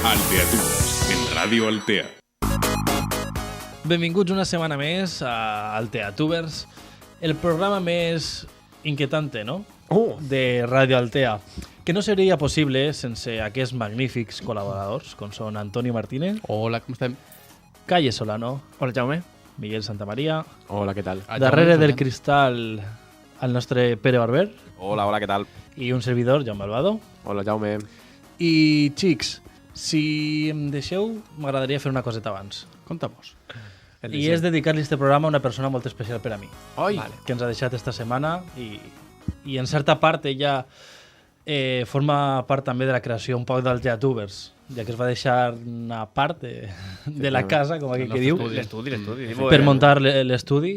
Alteatubers, en Ràdio Altea. Benvinguts una setmana més a Alteatubers, el programa més inquietante, ¿no? De Ràdio Altea, que no seria possible sense aquests magnífics col·laboradors, com són Antonio Martínez, Hola, com estem? Calle Solano, Hola, Jaume. Miguel Santamaría, Hola, què tal? darrere del cristal el nostre Pere Barber Hola, què tal? i un servidor, Jaume Albado. Hola, Jaume. I, xics, si em deixeu, m'agradaria fer una coseta abans. Contamos. I és dedicar-li este programa a una persona molt especial per a mi, Oi! que ens ha deixat esta setmana i en certa part ella forma part també de la creació un poc dels Teatubers, ja que es va deixar una part de la casa, com aquell que diu, L'estudi. per muntar l'estudi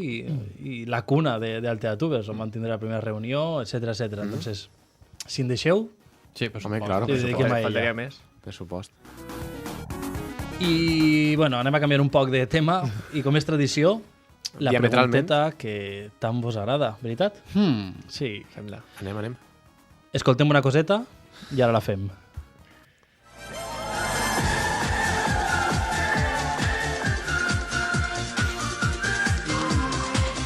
i la cuna del Teatubers, on van tindre la primera reunió, etc etc. Entonces, si em deixeu, Sí, per Home, supost. claro, Sí, per sí, supost. que Faltaria més. Per supost. i bueno, anem a canviar un poc de tema i com és tradició, la Diametralment. pregunteta que tant vos agrada, veritat? Sí. Sembla. Anem. Escoltem una coseta i ara la fem.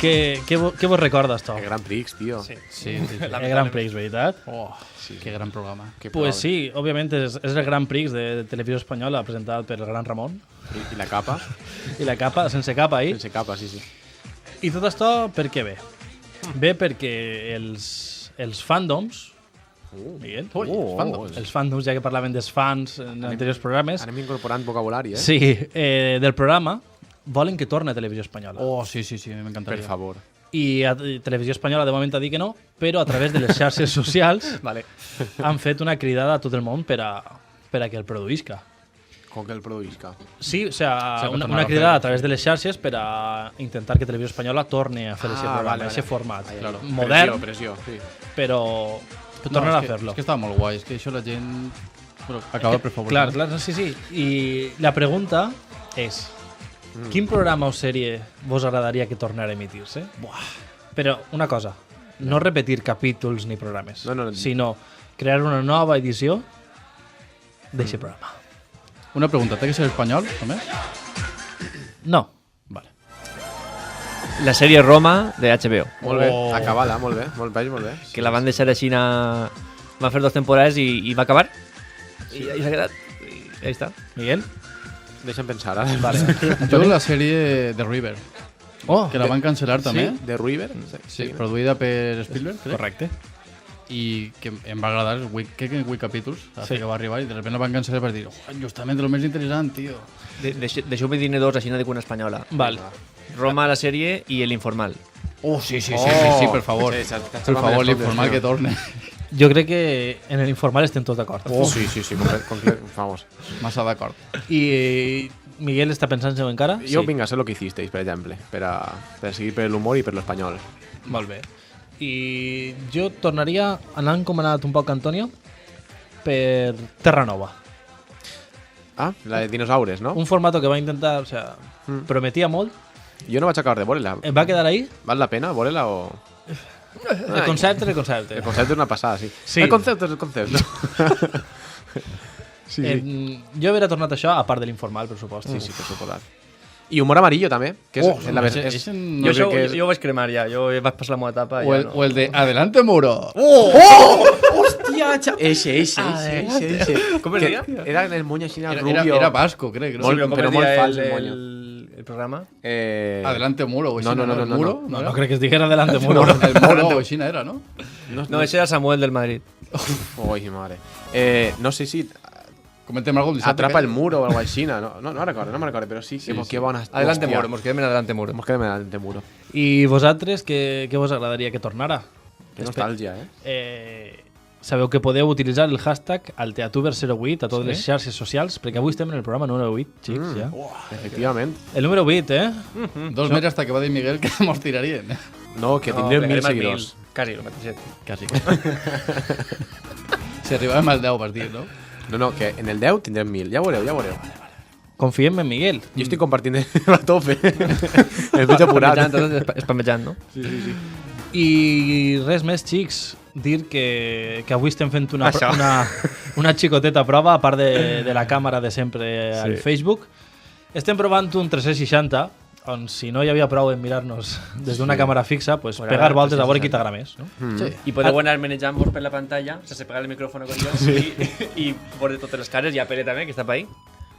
Què vos recorda, esto? El Gran Prix, tio. Sí. Sí, sí. El Gran Prix, veritat? Oh, que gran programa. Que Pues prova. sí, òbviament és el Gran Prix de Televisió Espanyola presentat per el Gran Ramon I la capa? i la capa, sense capa ahí. Sense capa, sí. I tot això per què ve? Ve perquè els fandoms, Miguel, els fandoms, ja que parlaven dels fans en anteriors programes, Anem incorporant vocabulari, sí, del programa, volen que torni a Televisió Espanyola. Oh, sí, Per m'encantaria. favor. I Televisió Espanyola de moment ha dit que no, però a través de les xarxes socials Vale. han fet una cridada a tot el món per a que el produïsca. Com que el produïsca. Sí, o sea, que una tornar a cridada fer. a través de les xarxes per a intentar que Televisió Espanyola torni a fer aquest programa, vale. aquest format. Claro. Modern, Pressió, sí. però No, tornar a és que- fer-lo. És que estava molt guai, és que això la gent acaba per favor. Clar, no, sí. I la pregunta és, quin programa o sèrie vos agradaria que tornara a emitir-se? Però una cosa, no repetir capítols ni programes, No. sinó crear una nova edició d'aquest programa. Una pregunta, té que ser espanyol, només? No. Vale. La sèrie Roma de HBO, Molt bé, acabada, molt bé. Molt bé. que la van deixar així anar... Va fer 2 temporades i va acabar. I s'ha quedat. I ahí està. Miguel? Deixa'm pensar, ara. Vale. Jo la sèrie The River, Oh, que la van cancel·lar també. Sí? De River? Sí, produïda per Spielberg, crec. correcte. I que em va agradar, crec que 8 capítols, Sí. que va arribar i de repente la van cancel·lar per dir, justament el més interessant, tio. Deixeu-me dir-ne 2 així no dic una espanyola. Val. Roma, la sèrie, i l'Informal. Oh, sí, Oh! per favor. Sí, t'has Per salvat favor, les l'informal totes, que torne. Jo crec que en l'informal estem tots d'acord. Sí, vamos. Massa d'acord. I Miguel està pensant-se encara? Jo vinc a ser lo que hicisteis, per exemple, per a seguir per l'humor i per l'espanyol. Molt bé. I jo tornaria, anant com ha anat un poc Antonio, per Terra Nova. Ah, la de dinosaures, no? Un formato que va intentar, o sea, prometia molt. Jo no vaig acabar de veure-la. Em va quedar ahí. Val la pena veure-la o...? El concepte és el concepte. El concepte és una passada, sí. Sí. El concepte és el concepte. Jo hauria tornat a això, a part de l'informal, per supost. Sí, per suposat. I humor amarillo, també. Que és, en la ese- és, ese Jo, no això, crec que és- jo ho vaig cremar ja. Jo vaig passar la meva etapa. O ja el, no. o el de Adelante Muro. Hòstia, Eixe. Com es Que deia? Era en el moño així, Era, rubio. era vasco, crec. No? Molt- com però es molt deia fals, el moño. el programa? Adelante Muro. O així, No. El Muro? No crec que es diguera delante muro. El Muro o així era, no? No, ese era Samuel del Madrid. Ui, mare. No sé si Comentem algo. atrapa el muro o algo així. No me'n recordo, però sí, que bona. Adelante Hòstia. Muro, mos quedem en Adelante Muro. Mos quedem en Adelante Muro. I vosaltres, què vos agradaria que tornara? Que nostàlgia, Sabeu que podeu utilitzar el hashtag Alteatuber08 a totes les xarxes socials, perquè avui estem en el programa número 8, xics, ja. Efectivament. El número 8, 2 mesos hasta que va dir Miguel que mos tirarien. No, que tindrem 1.000 pegarem al seguidors. 1000. Quasi, el mateix. Quasi. Si arribàvem al 10, vas dir, no? No, que en el 10 tindrem 1.000. Ja veureu. Confiem en Miguel. Jo estic compartint a tope. El veig apurat. Spamejant, no? I res més, xics. dir que avui estem fent una xicoteta prova, a part de la càmera de sempre al Facebook. Estem provant un 360, on si no hi havia prou en mirar-nos des d'una càmera fixa, pues pegar voltes a veure qui t'agrada més. No? Sí. I podeu anar manejant-vos per la pantalla, sense pegar el micròfon con jo, i veure totes les cares, i a Pere també, que està per ahí.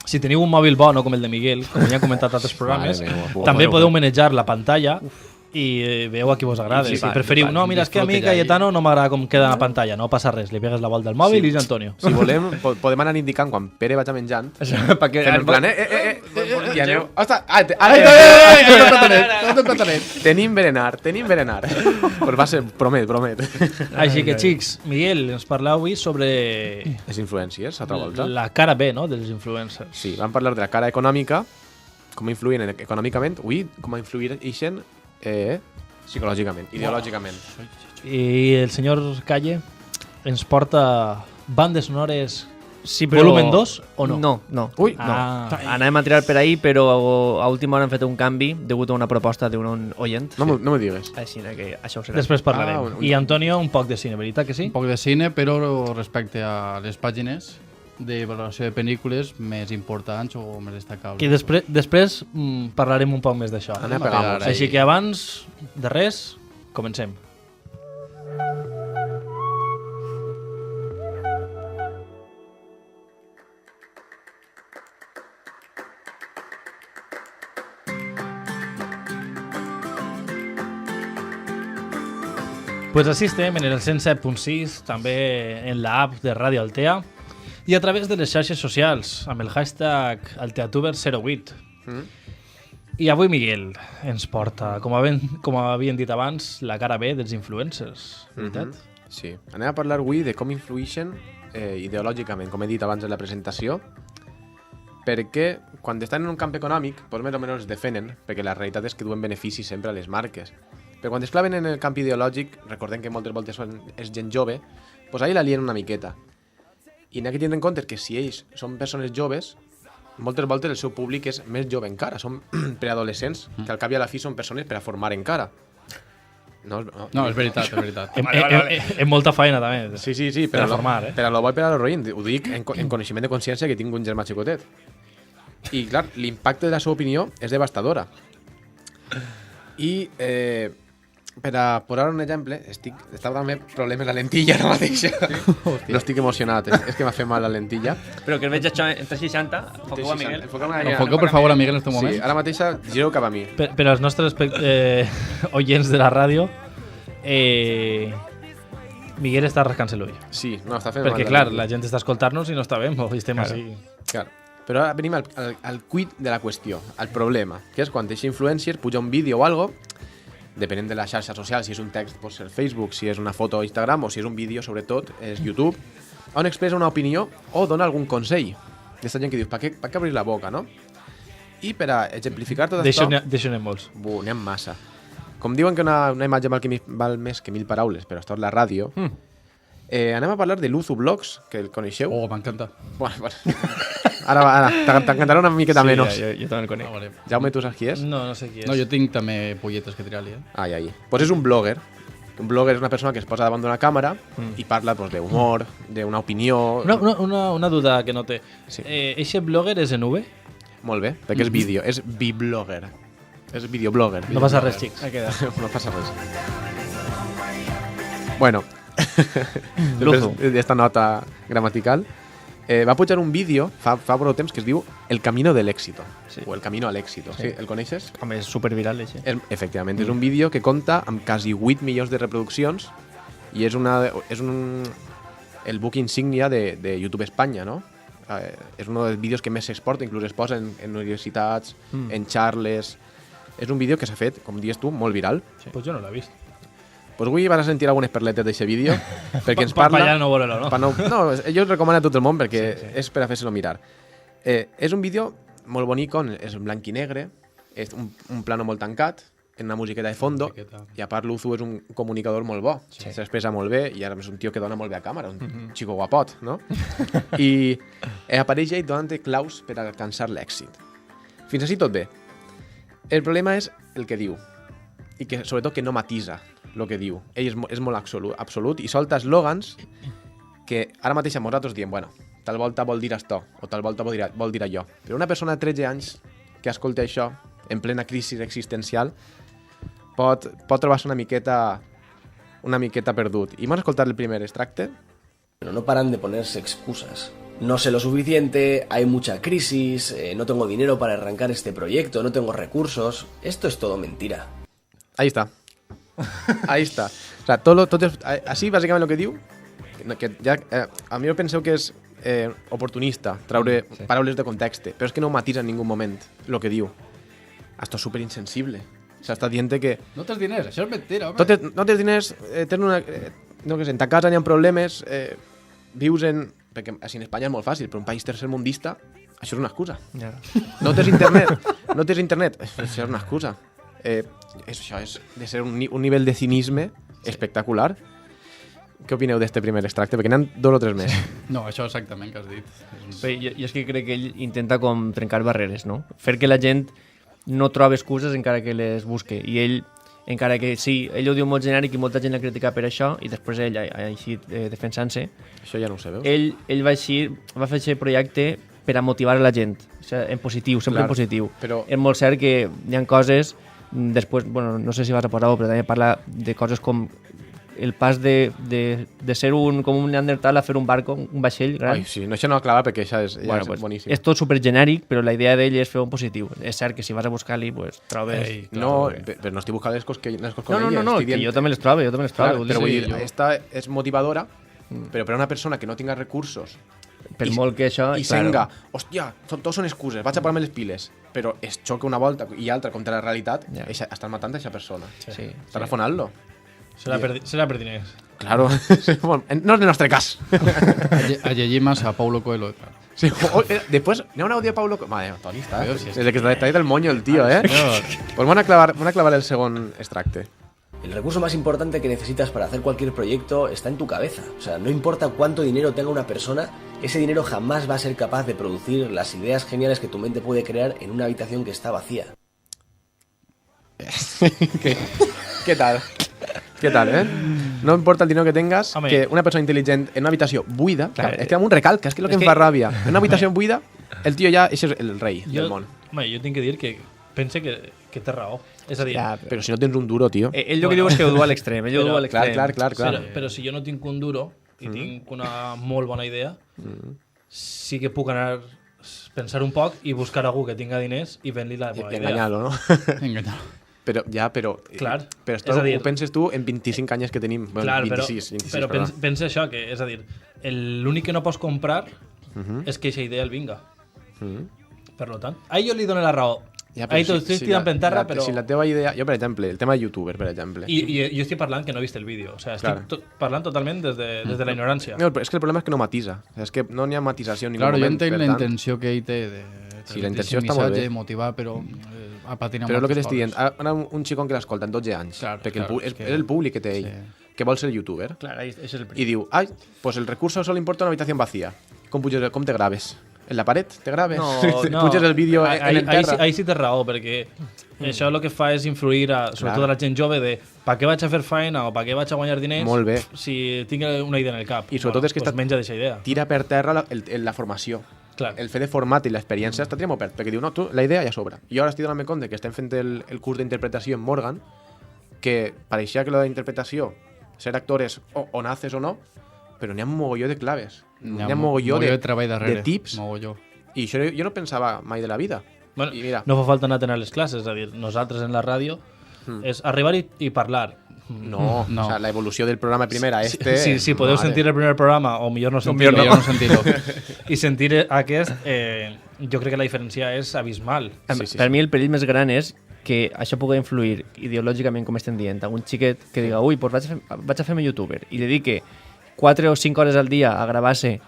Si teniu un mòbil bo, no com el de Miguel, com ja hem comentat a altres programes, també podeu manejar la pantalla i veieu a qui vos agrada. Si preferiu, no, mira, és que a mi Cayetano no m'agrada com queda la pantalla, no passa res, li pegues la volta al mòbil i és Antonio. Si volem, podem anar indicant quan Pere vagi menjant. Perquè En plan, i aneu... Ostres, tenim berenar. Pues va ser, promet. Així que, xics, Miguel, ens parleu avui sobre Les influències, altra volta. la cara B, no?, dels influencers. Sí, vam parlar de la cara econòmica, com influïen econòmicament, com influïxen psicològicament, ideològicament. I el senyor Calle ens porta bandes sonores Sí, però... volumen 2 o no? No. Ui, Ah. Anàvem a tirar per ahí, però a última hora hem fet un canvi degut a una proposta d'un oient. no me digues. Així que això ho serà. Després parlarem. Ah, I Antonio, un poc de cine, veritat que sí? Un poc de cine, però respecte a les pàgines de valoració de pel·lícules més importants o més destacables. I després parlarem un poc més d'això. Anem a pegar-nos. Així que abans de res, comencem. Pues així estem en el 107.6, també en l'app de Ràdio Altea i a través de les xarxes socials amb el hashtag AlteaTuber08. I avui Miguel ens porta, com havien dit abans, la cara B dels influencers, veritat? Sí. Anem a parlar avui de com influïxen ideològicament, com he dit abans en la presentació, perquè quan estan en un camp econòmic, doncs més o menys es defenen, perquè la realitat és que duen beneficis sempre a les marques. Però quan es claven en el camp ideològic, recordem que moltes voltes és gent jove, doncs ahí la lien una miqueta. I n'hi ha que tindre en compte que si ells són persones joves, moltes voltes el seu públic és més jove encara, són preadolescents, que al cap i a la fi són persones per a formar encara. No, és veritat, és veritat. Amb molta feina, també. Sí, Per a formar, per a lo bo i per a lo roïn. Ho dic en coneixement de consciència que tinc un germà xicotet. I, clar, l'impacte de la seva opinió és devastadora. I, per a posar un exemple, estava també problemes la lentilla ara mateix. No estic emocionat, és que m'ha fet mal la lentilla. Però que el veig això en 360, enfoqueu a Miguel. Enfoqueu, per favor, a Miguel en aquest moment. Sí, ara mateix gireu cap a mi. Per als nostres oients de la ràdio, Miguel està rascant-se l'ull. Sí, no, està fent Perquè, mal clar, lentilla. la gent està escoltant-nos i no està bé, i estem així. Clar. Però ara venim al quid de la qüestió, al problema, que és quan aquest influencer puja un vídeo o algo, depenent de la xarxa social, si és un text pot ser Facebook, si és una foto a Instagram o si és un vídeo, sobretot, és YouTube, on expressa una opinió o dona algun consell. Aquesta gent que dius, per què obrir la boca, no? I per a exemplificar tot això... D'això n'hi ha molts. N'hi ha massa. Com diuen que una imatge val més que 1000 paraules, però esto és la ràdio, anem a parlar de Luzu Blogs, que el coneixeu. Oh, m'encanta. Bueno. Ara t'encantarà una miqueta menys. Jo també el conec. Vale. Jaume, tu saps qui és? No sé qui és. No, jo tinc també polletes que tirar-li, Ai. Pues és un blogger. Un blogger és una persona que es posa davant d'una càmera i parla pues, d'humor, d'una opinió... Una duda que no té. Sí. Eixe blogger és en V? Molt bé, perquè és vídeo, és biblogger. És videoblogger. No passa res, xics. No passa res. Bueno, després d'esta nota gramatical, va pujar un vídeo fa prou temps que es diu El camino del éxito, o El camino al éxito. Sí. El coneixes? Home, és superviral, això. Efectivament, és un vídeo que compta amb quasi 8 milions de reproduccions i és el book insígnia de YouTube Espanya, no? És un dels vídeos que més s'exporta, inclús es posa en universitats, en xarles... És un vídeo que s'ha fet, com dius tu, molt viral. Pues jo no l'he vist. Pues avui vas a sentir algunes perletes d'aquest vídeo perquè ens parla... Per allà no veure-lo, no? No, jo us recomano a tot el món perquè és per a fer-se-lo mirar. És un vídeo molt bonic, és en blanc i negre, és un plano molt tancat, en una musiqueta de fondo, i a part l'Uzu és un comunicador molt bo, s'expressa molt bé, i ara és un tio que dona molt bé a càmera, un xico guapot, no? I apareix ell donant claus per alcançar l'èxit. Fins així tot bé. El problema és el que diu, i que sobretot que no matisa. el que diu. Ell és molt absolut i solta eslògans que ara mateix nosaltres diem, bueno, tal volta vol dir això, o tal volta vol dir allò. Però una persona de 13 anys que escolta això, en plena crisi existencial, pot trobar-se una miqueta perdut. I hem escoltat el primer extracte. Pero no paran de ponerse excusas. No sé lo suficiente, hay mucha crisis, no tengo dinero para arrancar este proyecto, no tengo recursos. Esto es todo mentira. Ahí está. Ahí está. O sea, tot és, així, bàsicament, el que diu, que ja, a mi penseu que és oportunista treure paraules de context, però és que no matisa en ningú moment el que diu. Esto és superinsensible. O sea, està dient que... No tens diners, això és mentira, home. No tens diners, tens una... no sé, en ta casa n'hi ha problemes, vius en... Perquè així en Espanya és molt fàcil, però un país tercermundista, això és una excusa. Ja. No tens internet, això és una excusa. Això és de ser un nivell de cinisme espectacular. Què opineu d'este primer extracte? Perquè n'hi ha 2 o 3 més. No, això exactament que has dit. Bé, jo és que crec que ell intenta com trencar barreres, no? Fer que la gent no trobi excuses encara que les busque. I ell, encara que sí, ell ho diu molt genèric i molta gent l'ha criticat per això, i després ell, així defensant-se, Això ja no ho sé, veus? ell va fer aquest projecte per a motivar la gent, o sigui, en positiu, sempre Clar, en positiu. però- És molt cert que hi ha coses, després, bueno, no sé si vas a posar-ho, però també parla de coses com el pas de ser com un neandertal a fer un barco, un vaixell gran. Ai, sí, no, això no aclava perquè això és, ja és Pues, boníssim. és tot supergenèric, però la idea d'ell és fer un positiu. És cert que si vas a buscar-li, pues, trobes... Ei, No, clar, però no estic buscant les coses que No, estic que dient- jo també les trobo, Clar, vull però vull dir, dir, esta és motivadora, però per a una persona que no tinga recursos per molt que això... i senga, hòstia, tots són excuses, vaig a posar-me les piles, però es xoca una volta i altra contra la realitat, Ja. estan matant aquesta persona. Sí. Està rafonant-lo. Serà per diners. Claro, no és el nostre cas. A llegir massa Paulo Coelho. Claro. Sí, después, n'hi ha un audio de Paulo Coelho. Madre, Toni, està. Veus, sí, Desde que està traído el moño el tío, ¿eh? Pues van a clavar el segon extracte. El recurso más importante que necesitas para hacer cualquier proyecto está en tu cabeza. O sea, no importa cuánto dinero tenga una persona, ese dinero jamás va a ser capaz de producir las ideas geniales que tu mente puede crear en una habitación que está vacía. ¿Qué tal? ¿Qué tal, eh? No importa el dinero que tengas, Home. que una persona intel·ligent en una habitació buida, Clar, és que amb un recalca, és que és el que és em que- fa ràbia. En una habitació buida, el tio ja és el rei del món. Home, jo tinc que dir que pense que té raó. És a dir, Ja, Però si no tens un duro, tio. ell el que diu és que ho du a l'extrem, ell ho du a l'extrem. Clar. però si jo no tinc un duro i tinc una molt bona idea, sí que puc anar pensar un poc i buscar algú que tinga diners i ven-li la meva I idea. enganyar-lo, no? Enganyar. Però Clar, però és a dir- ho penses tu en 25 anys que tenim. Bueno, Clar, 26, però perdó. pensa això, que és a dir, l'únic que no pots comprar és que aquesta idea el vinga. Per lo tant, ahí jo li dono la raó. Ja, però Ahí t'ho estic tirant per terra, però... Si la teva idea... Jo, per exemple, el tema de youtuber, per exemple. I jo estic parlant que no he vist el vídeo. O sigui, estic Clar. parlant totalment des de la ignorància. No, però és que el problema és que no matisa. És que no n'hi ha matisació en ningú Claro, jo moment. entenc per la tant- intenció que ell té de Sí, la transmetre intenció aquest està molt missatge, bé. motivar, però ha patinat Però és el que moltes t'estic dient. coses. Ara un xicon que l'escolta en 12 anys, Clar, perquè clar, és és que- el públic que té ell, que vol ser youtuber, Clar, això és el i diu, ai, pues el recurso solo importa una habitación vacía. Com te graves? En la paret te graves? Puges el vídeo en el terra? Ahí sí té raó, perquè això el que fa és influir, sobretot a la gent jove, de per què vaig a fer feina o per què vaig a guanyar diners Molt bé. si tinc una idea en el cap. I sobretot és que pues està- menja d'aquesta idea. Tira per terra la formació. Clar. El fet de format i l'experiència està tirant molt perd, perquè diu, no, tu, la idea ja sobra. I ara estic donant-me compte que estem fent el curs d'interpretació en Morgan, que pareixia que la d'interpretació, ser actores o naces o no, però n'hi ha un mogolló de claves. N'hi ha un mogolló de treball darrere. de tips. Mogolló. I això jo no pensava mai de la vida. Bueno, I mira, no fa falta anar a tenir les classes, és a dir, nosaltres en la ràdio és arribar i parlar. no, No. O sea, la evolució del programa primera a este... Si podeu madre. sentir el primer programa, o millor no sentir-lo, Millor no sentir-ho. i sentir aquest, jo crec que la diferència és abismal. Per mi el perill més gran és que això pugui influir ideològicament, com estem dient, a un xiquet que diga, ui, pues vaig a fer-me youtuber, i dedique 4 o 5 hores al dia a gravar-se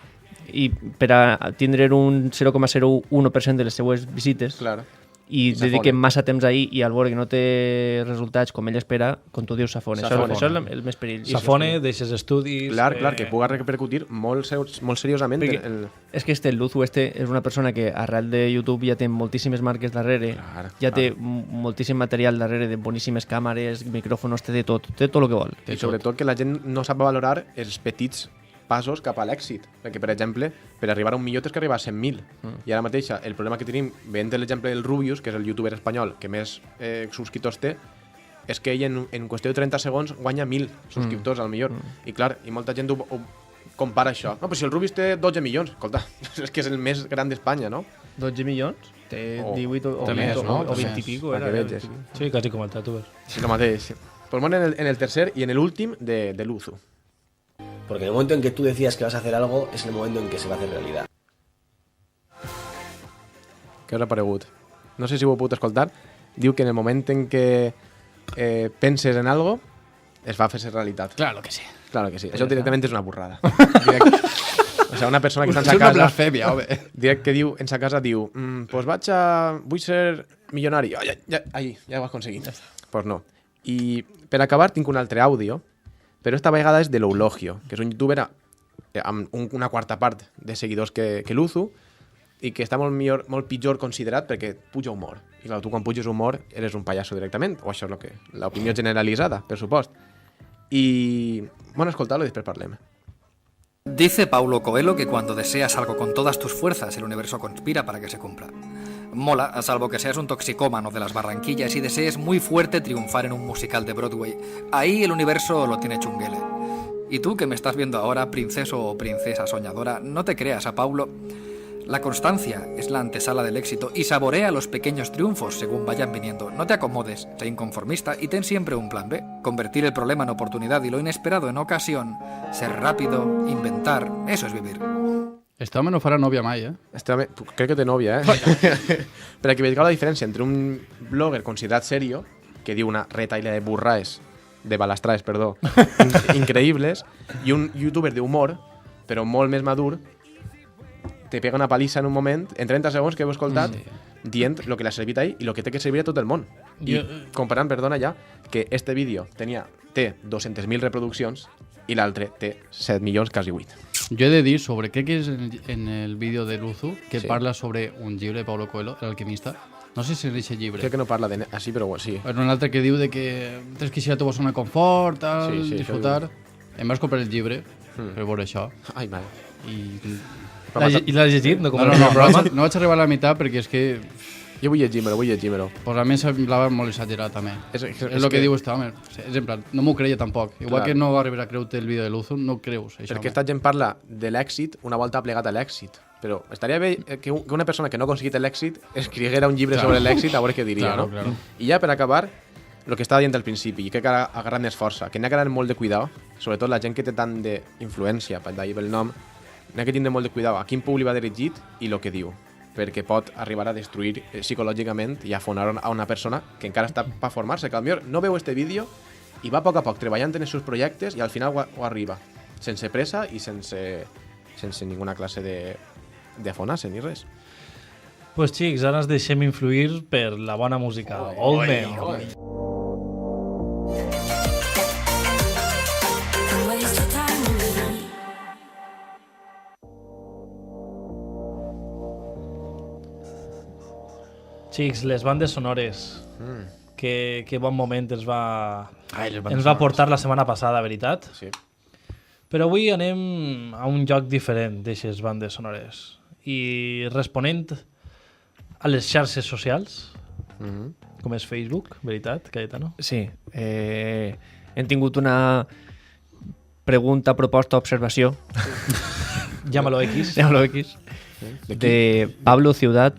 i per a tindre un 0,01% de les seues visites, Claro. i dediquen massa temps ahir i al veure que no té resultats com ell espera, com tu dius, s'afone. Això és el més perill. S'afone, deixes estudis... Clar, que puga repercutir molt seriosament. És que el Luzu és una persona que arrel de YouTube ja té moltíssimes marques darrere, té moltíssim material darrere de boníssimes càmeres, micròfons, té tot el que vol. I sobretot que la gent no sap valorar els petits passos cap a l'èxit, perquè per exemple per arribar a 1 milió tens que arribar a 100.000 i ara mateix el problema que tenim veient l'exemple del Rubius, que és el youtuber espanyol que més subscriptors té, és que ell en qüestió de 30 segons guanya 1.000 subscriptors al millor i clar, i molta gent ho compara això. No, però si el Rubius té 12 milions, escolta, és que és el més gran d'Espanya, no? 12 milions? Té 18 o 20 i pico. Sí, quasi com el Tatuber. Sí, el mateix. Pues bueno, en el tercer y en el últim de Luzu. Porque en el momento en que tú decías que vas a hacer algo es el momento en que se va a hacer realidad. Què us ha paregut? No sé si ho heu pogut escoltar. Diu que en el moment en què penses en algo es va a fer realitat. Claro que sí. Claro que sí. Això directament és una burrada. O sea, una persona que està en sa casa... És una blasfèmia, home. Direct que diu, en sa casa diu pues vull ser milionari. Oh, ja ho has aconseguit. Pues no. I per acabar tinc un altre àudio, però esta vegada és de l'Eulogio, que és un youtuber amb una quarta part de seguidors que Luzu i que està molt pitjor considerat perquè puja humor. I clar, tu quan puges humor eres un pallasso directament, o això és l'opinió generalitzada, per supost. Y bueno, escoltadlo y después parlem. Dice Paulo Coelho que cuando deseas algo con todas tus fuerzas, el universo conspira para que se cumpla. Mola, a salvo que seas un toxicómano de las Barranquillas y desees muy fuerte triunfar en un musical de Broadway. Ahí el universo lo tiene chunguele. Y tú que me estás viendo ahora, princeso o princesa soñadora, no te creas a Paulo. La constancia es la antesala del éxito y saborea los pequeños triunfos según vayan viniendo. No te acomodes, sé inconformista y ten siempre un plan B. Convertir el problema en oportunidad y lo inesperado en ocasión. Ser rápido, inventar, eso es vivir. Este home no farà nòvia mai, Este home, crec que té nòvia, Per a que veieu la diferència entre un blogger considerat serio, que diu una retaila de balastraes, increïbles, i un youtuber d'humor, però molt més madur, te pega una palissa en un moment, en 30 segons que heu escoltat, dient el que l'ha servit ahir i el que té que servir a tot el món. I comparant, perdona ja, que este vídeo té 200.000 reproduccions i l'altre té 7 milions, quasi 8. Jo he de dir sobre què és en el vídeo de Luzu, que parla sobre un llibre de Paulo Coelho, l'alquimista. No sé si és aquest llibre. Crec que no parla així, però sí. Però un altre que diu de que tens que eixir a tu zona de confort, disfrutar. Em vas comprar el llibre per veure això. Ai, mare. I l'has llegit? No, vaig arribar a la meitat perquè és que... Jo vull llegir-me-lo. Pues a mi semblava molt exagerat, també. És el que diu este home. És en plan, no m'ho creia tampoc. Igual que no va arribar a creure el vídeo de Luzu, no creus això. Perquè esta gent parla de l'èxit una volta plegat a l'èxit. Però estaria bé que una persona que no ha aconseguit l'èxit escriguera un llibre sobre l'èxit a veure què diria, no? I ja per acabar, el que estava dient al principi, i crec que ha agarrat més força, que n'ha que anar molt de cuidado, sobretot la gent que té tant d'influència, per d'ahir pel nom, n'ha que tindre molt de cuidado a quin públic va dirigit i el que diu, perquè pot arribar a destruir psicològicament i afonar a una persona que encara està per formar-se, que potser no veu este vídeo i va a poc treballant en els seus projectes i al final ho arriba, sense pressa i sense ninguna classe d'afonar-se ni res. Pues xics, ara ens deixem influir per la bona música. Old Man. Xics, les bandes sonores. Que bon moment ens va portar la setmana passada, veritat? Sí. Però avui anem a un joc diferent d'aixes bandes sonores. I responent a les xarxes socials, com és Facebook, veritat, Cayetano? Sí. Hem tingut una pregunta, proposta, observació. Llámalo X. De Pablo Ciudad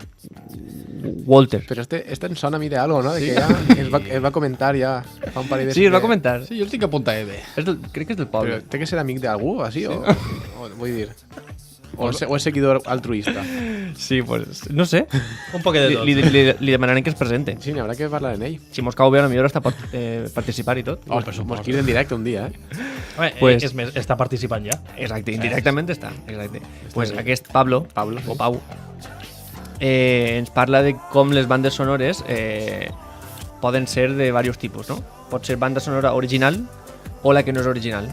Walter. Però este em sona a mi d'algo, no? De que ja es va comentar ja fa un parell de... Sí, es va comentar. Sí, jo el tinc apuntat bé. Crec que és del Pablo. Però té que ser amic d'algú, així? O vull dir... O és seguidor altruista? Sí, pues no sé. Un poquet de tot. Li demanarem que es presente. Sí, n'hi haurà que parlar amb ell. Si mos cau bé, a la millor està participar i tot. Mos quiri en directe un dia, Pues, és més, està participant ja. Exacte, indirectament està. Exacte. Pues aquest Pablo, o Pau, ens parla de com les bandes sonores poden ser de diversos tipus, no? Pot ser banda sonora original o la que no és original.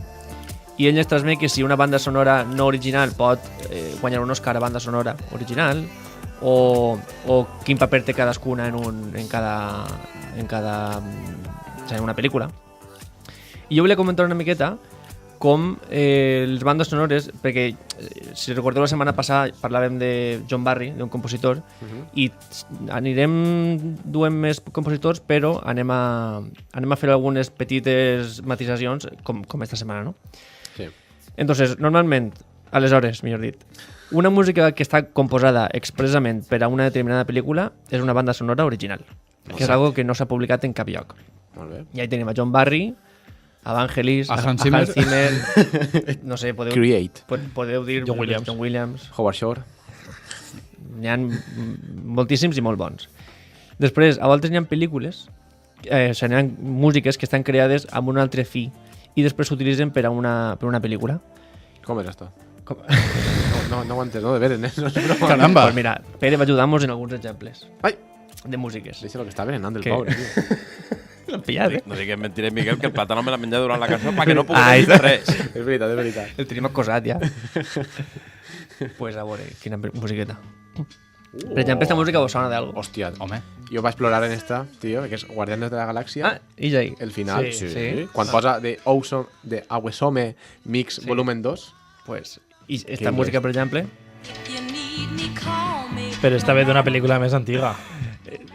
I ell ens transmet que si una banda sonora no original pot guanyar un Oscar a banda sonora original, o quin paper té cadascuna en una pel·lícula. I jo volia comentar una miqueta com les bandes sonores, perquè si recordeu la setmana passada parlàvem de John Barry, d'un compositor, i anirem duent més compositors, però anem a fer algunes petites matisacions com esta setmana, no? Sí. Entonces, normalment, aleshores, millor dit, una música que està composada expressament per a una determinada pel·lícula és una banda sonora original, que és algo que no s'ha publicat en cap lloc. Molt bé. I ahí tenim a John Barry, a Vangelis, a a Hans Hans Zimmer. Zimmer, no sé, podeu dir John Williams. John Williams. Howard Shore. N'hi ha moltíssims i molt bons. Després, a voltes n'hi ha pel·lícules, n'hi ha músiques que estan creades amb un altre fi i després s'utilitzen per a una pel·lícula. Com és esto? No aguantes, no? De veres, no és broma. Caramba. Pues mira, Pere va ajudar-nos en alguns exemples Ai, de músiques. deixa lo que està berenant del Què? pobre, tio. L'han pillat, No diguem mentiré, Miquel, que el plàtano me l'ha menjat durant la cançó perquè no puc Ai, dir res. És veritat, és veritat. El tenim acosat ja. Pues a veure, quina musiqueta. Per exemple, esta música vos sona d'algo. Hòstia, Home. jo vaig explorar en esta, tio, que és Guardianes de la Galàxia. Ah, i ja hi. El final, Sí, sí. sí. Quan posa de Awesome Mix Sí. volumen 2. Pues, i esta música, per exemple, Però està bé d'una pel·lícula més antiga.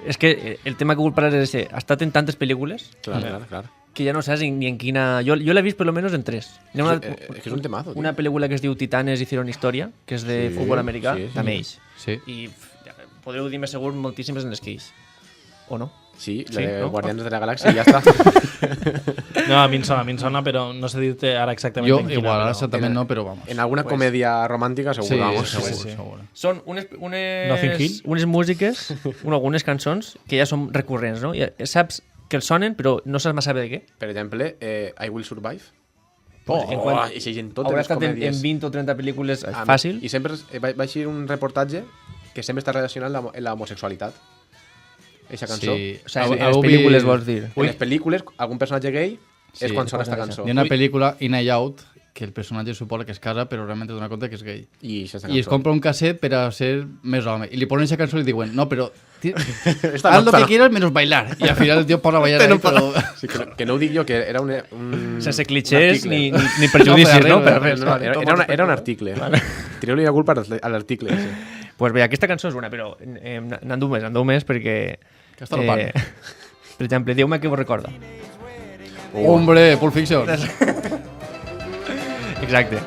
és que el tema que vull parlar és que ha estat en tantes pel·lícules Clar. que ja no saps ni en quina... Jo l'he vist per lo menos en 3. Hi ha una, És que és un temazo, tio. una pel·lícula que es diu Titanes hicieron historia, que és de Sí, futbol americà, sí, sí. també ells. Sí. I podreu dir més segur moltíssimes en les que ells. O no? Sí, la Sí, de no? Guardianes de la Galàxia, ja està. No, a mi em sona, però no sé dir-te ara exactament Jo en quina. igual, ara però- exactament no, però vamos. En alguna comèdia romàntica, segur, vamos. segur, sí. segur. Són Nothing Hill? unes músiques, algunes cançons que ja són recurrents, no? Ja saps que els sonen, però no saps massa bé de què. Per exemple, I Will Survive. En quant- I si en totes Haurà les estat en comèdies. 20 o 30 pel·lícules Ah, fàcil. I sempre va eixir un reportatge que sempre està relacionat amb la homosexualitat. Eixa cançó. Sí. O sigui, en Heu les vist- pel·lícules vols dir. En les pel·lícules, algun personatge gay és Sí. quan sona esta cançó. Hi ha una pel·lícula, In and Out, que el personatge suposa que es casa, però realment es dona compte que és gay. I això I es compra un casset per a ser més home. I li ponen aquesta cançó i li diuen, no, però Esta haz lo esta que quieras menos bailar. Y al final el tío pone a bailar ahí, pero... Sí, que no ho dic jo, que era un Sense un clichés article. ni prejudicis, no? No, per Per res, No, era un article. Tireu-li la culpa a l'article. Sí. Pues bé, aquesta cançó és una, però n'endú més perquè... Que està al pan. Per exemple, diu-me què vos recorda. Hombre, Pulp Fiction. Exacte.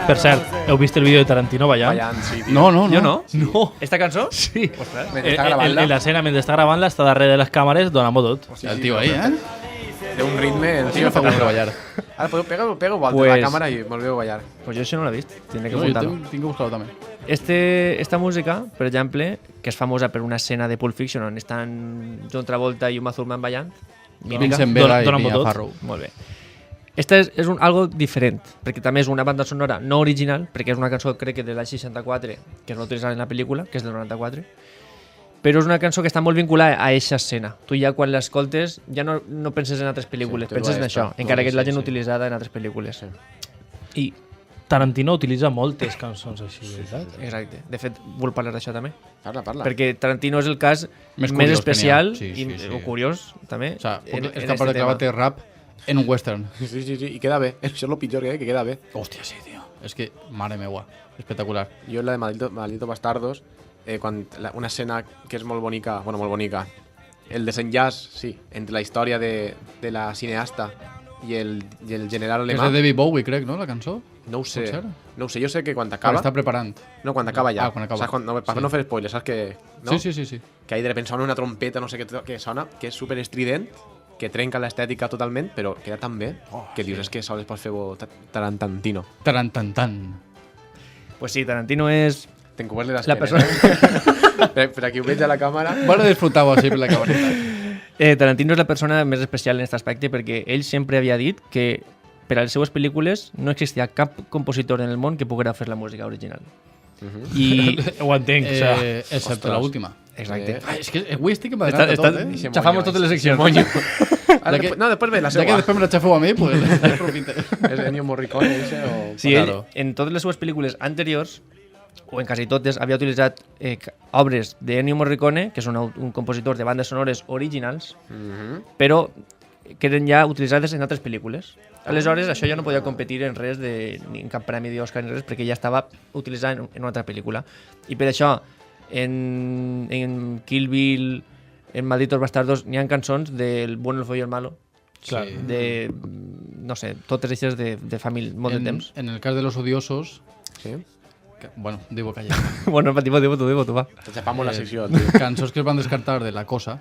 Per cert, heu vist el vídeo de Tarantino ballant? Ballant, sí, tio. No, no, no. Jo no? No. Esta cançó? Sí. Mentre està gravant-la. En l'escena, mentre està gravant-la, està darrere de les càmeres, donant-ho tot. El tío ahí, ¿eh? Té un ritme... El Sí, me fa gust treballar. Ara pego volta Pues- a la càmera i me'l veu ballar. Pues jo això no l'he vist. Tindré que No, jo apuntar-lo. tinc que buscar-ho també. Esta música, per exemple, que és famosa per una escena de Pulp Fiction on estan John Travolta i Uma Thurman ballant, Vincent Vega i Dona'm Mia tot. Farrow. molt bé. Esta és algo diferent, perquè també és una banda sonora no original, perquè és una cançó, crec que de l'any 64, que es va utilitzar en la pel·lícula, que és del 94, però és una cançó que està molt vinculada a aquesta escena. Tu ja quan l'escoltes ja no penses en altres pel·lícules, Sí, penses en té això, esta. encara que Sí, l'hagin sí. utilitzada en altres pel·lícules. I, Tarantino utilitza moltes cançons així, veritat? exacte, de fet, vull parlar d'això també, Parla. perquè Tarantino és el cas Més més curiós especial, que n'hi ha. Sí, sí, sí. o curiós, també, O sea, en és este capaç de tema. clavar-te rap en un western. Sí, i queda bé. Això és el pitjor que queda bé. Hòstia, sí, tio. És que, mare meua, espectacular. Jo la de Maldito Bastardos, una escena que és molt bonica, molt bonica, el desenllaç, sí, entre la història de la cineasta i el general És alemà. de David Bowie, crec, no, la cançó? No ho sé. Pot ser? No ho sé, jo sé que quan Quan acaba... està preparant. No, quan acaba ja. Ah, quan acaba. Saps, no, per Sí. no fer spoilers, saps que... No? Sí. Que ahí de repente sona una trompeta, no sé què que sona, que és super estrident, que trenca l'estètica totalment, però queda tan bé que dius, és que sols pots fer-ho Tarantino. Tarantantan. Pues sí, Tarantino és T'encobres les la esquenes. persona... Per aquí ho veig a la càmera. Bueno, disfrutava així per la cabaneta. Tarantino és la persona més especial en aquest aspecte perquè ell sempre havia dit que per a les seues pel·lícules no existia cap compositor en el món que poguera fer la música original. I... Ho entenc, o sea, excepte l'última. Exacte. És que avui estic embadrant tot, eh? Xafamos totes les seccions. No, després ve la Ja que seva. després me la xafeu a mi, pues aprofite. És Ennio Morricone, ese, o... Sí, ell, en totes les seves pel·lícules anteriors, o en quasi totes, havia utilitzat obres d'Ennio Morricone, que és un compositor de bandes sonores originals, però que eren ja utilitzades en altres pel·lícules. Aleshores, això ja no podia competir en res, ni en cap premi d'Oscar ni res, perquè ja estava utilitzat en una altra pel·lícula. I per això, en Kill Bill, en Malditos Bastardos, n'hi ha cançons del Bueno, el Feo y el Malo. Clar. De, no sé, totes eixes de fa molt de temps. En el cas de Los Odiosos, Sí? bueno, digo callar. Bueno, digo tu, va. Te xapamos la secció, tio. Cançons que es van descartar de La Cosa,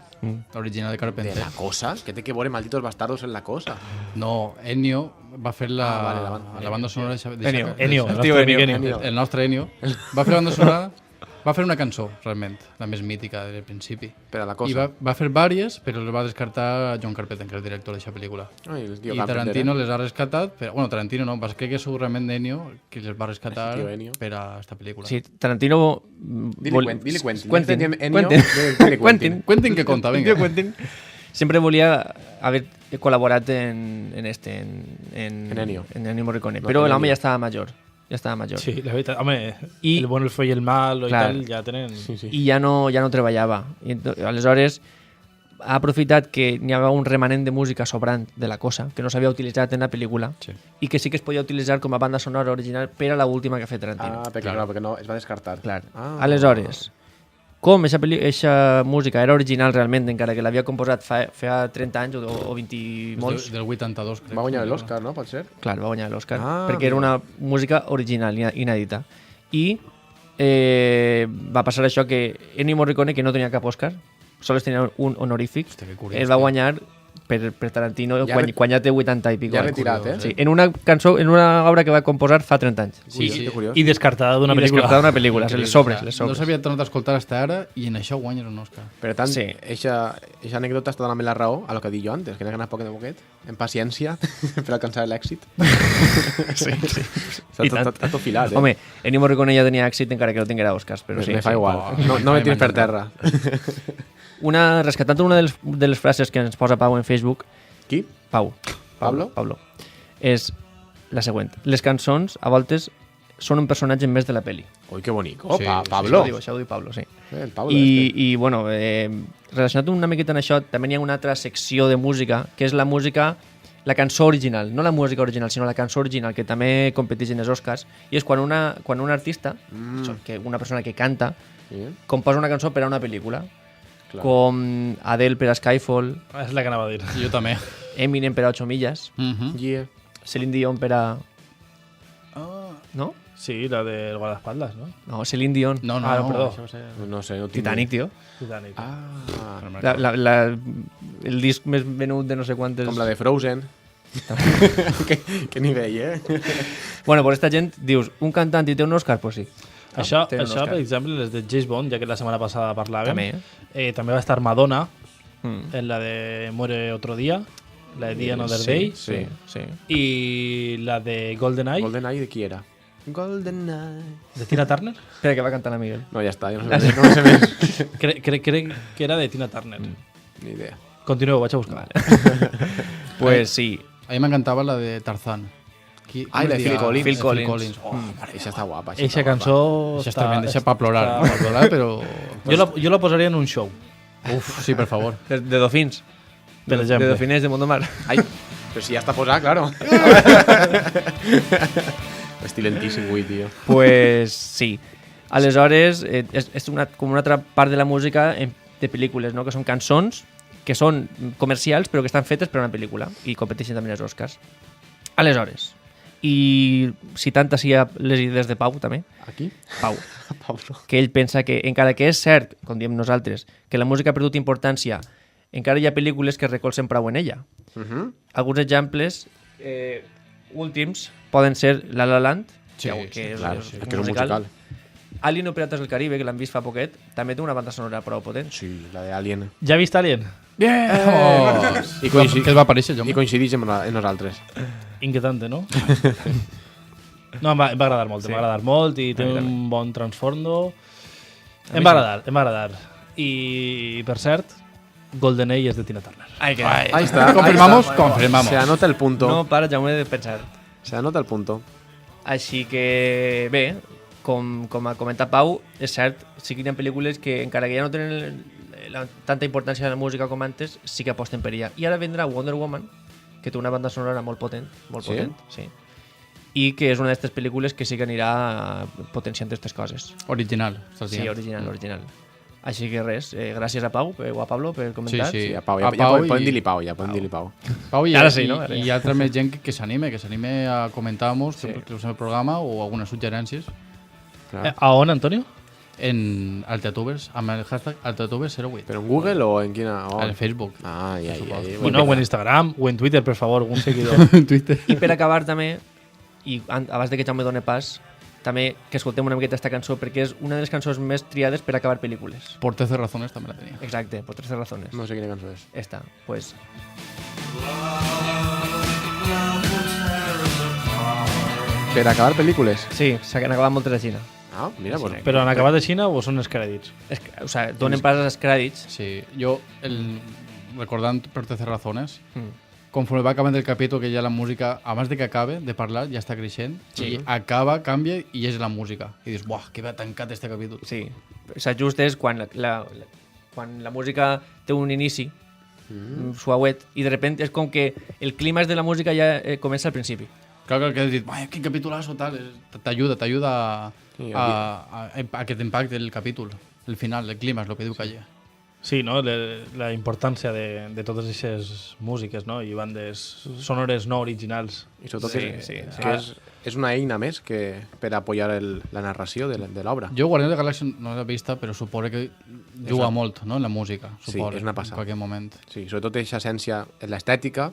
l'original de De Carpenter. la cosa? Què té que veure Malditos Bastardos en la cosa? No, Ennio va fer vale, la banda sonora de Ennio, el el tio Ennio. el nostre Ennio va fer la banda sonora, va fer una cançó, realment, la més mítica del principi. Per a la I cosa. va fer vàries, però les va descartar John Carpenter, que és el director d'aquesta pel·lícula. Ai, el tio I Carpenter, Tarantino les ha rescatat, però, bueno, Tarantino no, crec que és segurament Ennio que les va rescatar El tio Ennio. per a aquesta pel·lícula. Sí, Tarantino... Dili Quentin. Quentin. Ennio, Quentin. dili Quentin. Cuenten que conta, Tio vinga. Quentin. Sempre volia haver col·laborat en Ennio. Ennio Morricone, Lo però que l'home Ennio. ja estava major. Ja estava major. Sí, la veritat. Home, I- el bueno, el feo i el malo i Clar. tal, ja tenen... I ja no treballava. I aleshores ha aprofitat que n'hi havia un remanent de música sobrant de la cosa, que no s'havia utilitzat en la pel·lícula, i que sí que es podia utilitzar com a banda sonora original per a l'última que ha fet Tarantino. Ah, perquè no, es va descartar. Clar. Ah. Aleshores, com eixa música era original realment, encara que l'havia composat fa 30 anys o 20 i molts, Del 82, crec. Va guanyar l'Oscar, no? Pot ser? clar, va guanyar l'Oscar, Ah, perquè era una música original, inèdita. I va passar això que Ennio Morricone, que no tenia cap Oscar, sols tenia un honorífic, Hòstia, que curiós, es va guanyar per Tarantino Ja quan ja té 80 i pico Ja anys. retirat, eh? Sí, en una cançó, en una obra que va composar fa 30 anys. Sí, que curiós. I descartada d'una I pel·lícula. descartada d'una pel·lícula, les sobres, les No sobres. s'havia tornat a escoltar hasta ara i en això guanya un Oscar. Per tant, Sí. eixa anècdota està donant la raó a lo que dic jo antes, que n'he ganat poc de poquet, en paciència, per alcançar l'èxit. Sí. I tant. Està tot filat, eh? Home, Ennio Morricone ja tenia èxit encara que no tinguera Oscars, però sí. me fa sí. igual. No me tires per terra. Rescatant una de les frases que ens posa Pau en Facebook, Qui? Pau. Pablo? Pablo. És la següent. Les cançons, a voltes, són un personatge més de la peli. Ui, que bonico. Sí, Pablo. Això ho diu Pablo, sí. El Pablo I bueno, relacionat una miqueta amb això, també hi ha una altra secció de música, que és la música, la cançó original, no la música original, sinó la cançó original, que també competeix en els Oscars, i és quan un artista, una persona que canta, Sí. composa una cançó per a una pel·lícula, Clar. com Adele per a Skyfall, És la que anava a dir. Jo també. Eminem per a 8 milles, Yeah. Celine Dion per a... No? Sí, la del guardaespaldas, ¿no? No, Celine Dion. No, no, Ah, no. perdó. No sé, no tinc... Titanic, tio. Titanic. Ah, El disc més venut de no sé quantes... com la de Frozen. que nivell, eh? Bueno, per esta gent, dius, un cantant i té un Òscar? Pues sí. Això, té un Òscar. per exemple, les de James Bond, ja que la setmana passada parlàvem, També, també va estar Madonna Mm. en la de Muere otro día, la de The Another sí, Day, Sí, sí. y la de GoldenEye, GoldenEye de qui era? GoldenEye. de Tina Turner. Pues Espera, que va cantar la Miguel. No, ja està, jo no sé més. Crec que era de Tina Turner. Ni idea. Continueu, vaig a buscar. Pues sí. A mi m'encantava la de Tarzan. Ai, la de Phil Collins. Phil Collins. Oh, Eixa està guapa. Eixa cançó això està ben, deixa pa plorar, pa plorar, però... Jo la posaria en un show, Uf, sí, per favor. De Dofins. per De exemple. Dofines de Mondomar. Ai, però si ja està posat, claro. Estic lentíssim avui, tio. Pues sí. Aleshores, és com una altra part de la música de pel·lícules, no? Que són cançons que són comercials però que estan fetes per a una pel·lícula i competeixen també als Oscars. Aleshores, i citant així les idees de Pau també, Aquí? Pau, Pablo. que ell pensa que encara que és cert, com diem nosaltres, que la música ha perdut importància, encara hi ha pel·lícules que recolzen prou en ella. Alguns exemples últims poden ser La La Land, Sí, que és, Claro, és és que és un musical. Alien o Pirates del Caribe, que l'han vist fa poquet, també té una banda sonora prou potent. Sí, la de Alien. Ja ha vist Alien? Oh, I que es va aparèixer, jo. I coincideix amb nosaltres. Inquietante, ¿no? No, em va agradar molt, Sí. em va agradar molt i té A mi un bon transfondo. A Em mi va sí. agradar, em va agradar. I, per cert, GoldenEye és de Tina Turner. Ai, que... Ahí está. Confirmamos, ahí está. confirmamos. Se anota el punto. No, para, ja m'ho he de pensar. Se anota el punto. Així que, bé, com ha comentat Pau, és cert, sí que hi ha pel·lícules que, encara que ja no tenen tanta importància en la música com antes, sí que aposten per ella. I ara vendrà Wonder Woman, que té una banda sonora molt potent, sí. I que és una d'aquestes pel·lícules que sí que anirà potenciant aquestes coses. Original. estàs Sí, dient. original. Així que res, gràcies a Pau o a Pablo per comentar. Sí. Sí, a Pau. A Ja Pau poden i- dir-li Pau, ja poden dir-li Pau. Pau, Ara sí, no? Ara I ja. hi ha altra més gent que s'anime a comentar-nos que usem el programa o algunes suggerències Clar. A on, Antonio? en Alteatubers, amb el hashtag Alteatubers08. ¿Pero en Google o en quién? Oh. En Facebook. Ah, ya. Bueno, o en Instagram, o en Twitter, per favor, algun seguidor. En Twitter. I per acabar també, i abans de que Jaume doni pas, també que escoltem una miqueta esta cançó perquè és una de les cançons més triades per acabar pel·lícules. Por 13 razones també la tenia. Exacte, por 13 razones. No sé qué canción es. Esta, pues... ¿Pero acabar películas? Sí, s'han acabat moltes de Xina. Ah, mira, pues. Però han acabat de Xina o són els crèdits? És que, o sea, donen pas als crèdits. Sí, jo, recordant per 13 razones, Mm. conforme va acabant el capítol, que ja la música, abans de que acabe de parlar, ja està creixent, Sí. i acaba, canvia i és la música. I dius, buah, que ben tancat este capítol. Sí. O sea, just és quan quan la música té un inici suauet i de repente és com que el clímax de la música ja comença al principi. Clar, que has dit, "Ai, quin capítolazo, tal", t'ajuda Sí, a que t'impacti el capítol, el final, el clímax, el que diu Calle. Sí, no? La importància de totes aquestes músiques, no? I bandes sonores no originals. Y sobre todo Sí, que, sí, que sí. es una eina més que per apoyar la narració de l'obra. Jo Guardians de la Galàxia no l'he vista, però suposo que juga molt, no?, en la música. Sí, Suposo, és una passada. En qualsevol moment. Sí, sobretot aquesta essència en l'estètica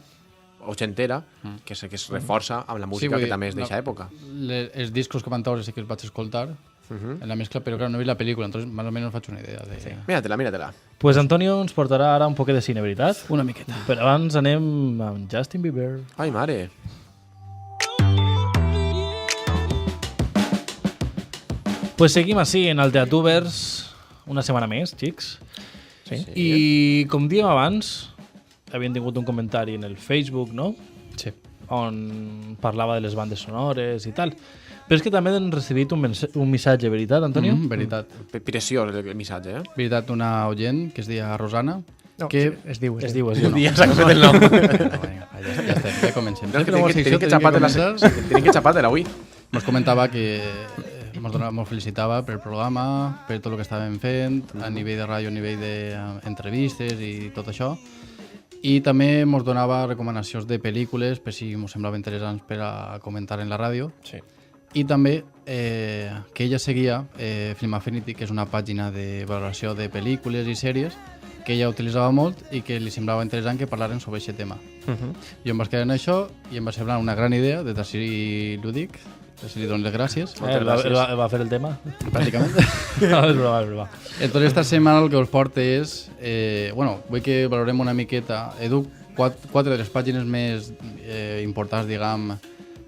ochentera que es reforça amb la música vull que dir, també és no. d'aquesta època. Els discos que cantaves sí que els vaig escoltar en la mescla, però clar, no he vist la pel·lícula, entonces més o menys faig una idea de... Sí. Míratela. Pues Antonio ens portarà ara un poquet de cine, veritat? Una miqueta. Però abans anem amb Justin Bieber. Ai, mare. Pues seguim així en el Teatubers una setmana més, xics. Sí. I com dèiem abans, havien tingut un comentari en el Facebook, no? Sí. On parlava de les bandes sonores i tal. Però és que també hem recibit un missatge, veritat, Antonio? Veritat. Preciós el missatge, eh? Veritat, una oient que es deia Rosana, No, que... es diu. Es diu, Un dia s'ha canviat el nom. No, vinga, ja estem, ja comencem. No, és que Sempre tenim secció que tenim xapar-te-la començar. tenim que xapar-te-la avui. Ens comentava que ens felicitava pel programa, per tot el que estàvem fent, a nivell de ràdio, a nivell d'entrevistes i tot això. I també ens donava recomanacions de pel·lícules, per si ens semblava interessants per a comentar en la ràdio. Sí. I també que ella seguia Film Affinity, que és una pàgina de valoració de pel·lícules i sèries que ella utilitzava molt i que li semblava interessant que parlaren sobre aquest tema. Jo em vaig quedar en això i em va semblar una gran idea de Tassiri Lúdic, si li dono les gràcies, El va fer el tema? pràcticament. No, és broma, és broma. Entonces esta setmana el que us porte és... bueno, vull que valorem una miqueta. He dut quatre de les pàgines més importants, diguem,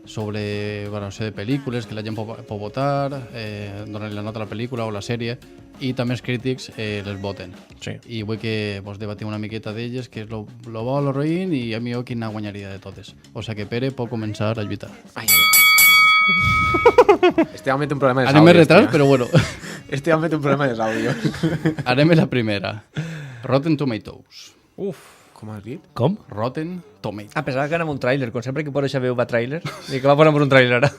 sobre valoració de pel·lícules, que la gent pot votar, donar la nota a la pel·lícula o la sèrie, i també els crítics les voten. Sí. I vull que vos debatim una miqueta d'elles, que és lo bo, lo roïn, i a mi quina guanyaria de totes. O sigui que Pere pot començar a lluitar. Ai. Este home té un problema de Anem sàudio. més retras, però bueno. Este home té un problema de sàudio. Anem a la primera. Rotten Tomatoes. Com has dit? Com? Rotten Tomatoes. Ah, pensava que era amb un tràiler. Com sempre que posa això veu va tràiler. I que va posar un tràiler ara.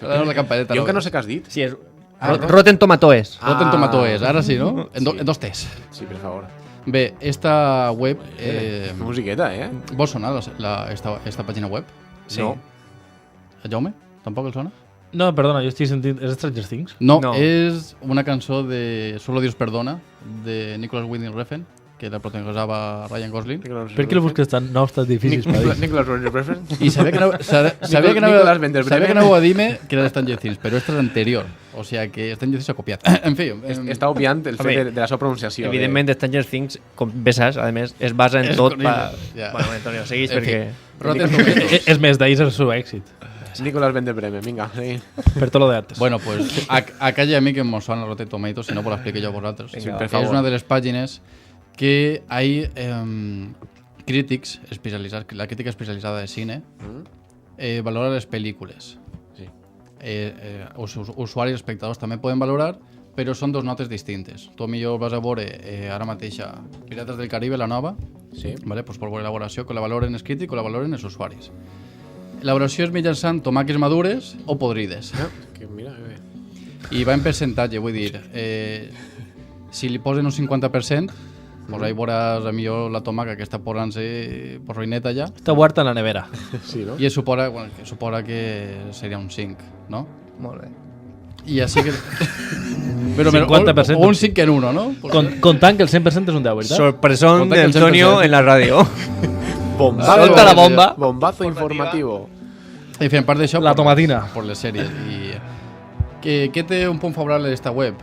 La campaneta. Jo que no sé què has dit. Sí, és... Rotten Tomatoes. Rotten Ah. Tomatoes, ara sí, no? En Sí. dos T's. Sí, per favor. Bé, esta web... Musiqueta, eh? ¿Vos sona esta pàgina web? Sí. No. A Jaume? Tampoc el sona? No, perdona, jo estic sentint... És Stranger Things? No, No. és una cançó de Solo Dios Perdona, de Nicholas Winding Refn, que la protagonitzava Ryan Gosling. Per què el busques tan noms tan difícils per dir? Nicholas Refn. I sabia que Nicolas Winding Refn. anava a dir-me que era de Stranger Things, però esta és anterior. O sigui que Stranger Things s'ha copiat. En fi, Està obviant el Home, fet de la seva pronunciació. Evidentment, Stranger Things, com bé saps, a més, es basa en És tot. horrible, ja. Bueno, Antonio, segueix En fi, perquè... Rotten Tomatoes. És més, d'ahir és el seu èxit. Nicolás vende premio, vinga. Sí. Per tot lo de antes. Bueno, pues acá hi ha a mi que mos sona Rotten Tomatoes, si no, pues l'explico jo a vosaltres. Sí, per És favor. una de les pàgines que hay crítics especialitzats, la crítica especialitzada de cine valora les pel·lícules. Sí. Usuaris i espectadors també poden valorar, però són dos notes distintes. Tu millor vas a veure ara mateixa Pirates del Caribe, la nova, Sí. vale? Pues per veure l'elaboració, que la valoren els crítics o la valoren els usuaris. L'elaboració és mitjançant tomàquets madures o podrides. Que mira, que bé. I va en percentatge, vull dir, si li posen un 50%, pues ahí veuràs a millor la tomaca que està posant-se por ruïneta ja, Està guarda en la nevera. Sí, no? i es suposa que seria un 5, no? Molt bé. I així que... Però 50% o un 5 en 1, no? Comptant que el 100% és un 10, veritat? Sorpresón Conta de que el Antonio 100%. en la radio. Bombazo. Solta la bomba. Bombazo informativo. I fent part d'això... La per- tomatina. Per les sèries. I què té un punt favorable d'esta web,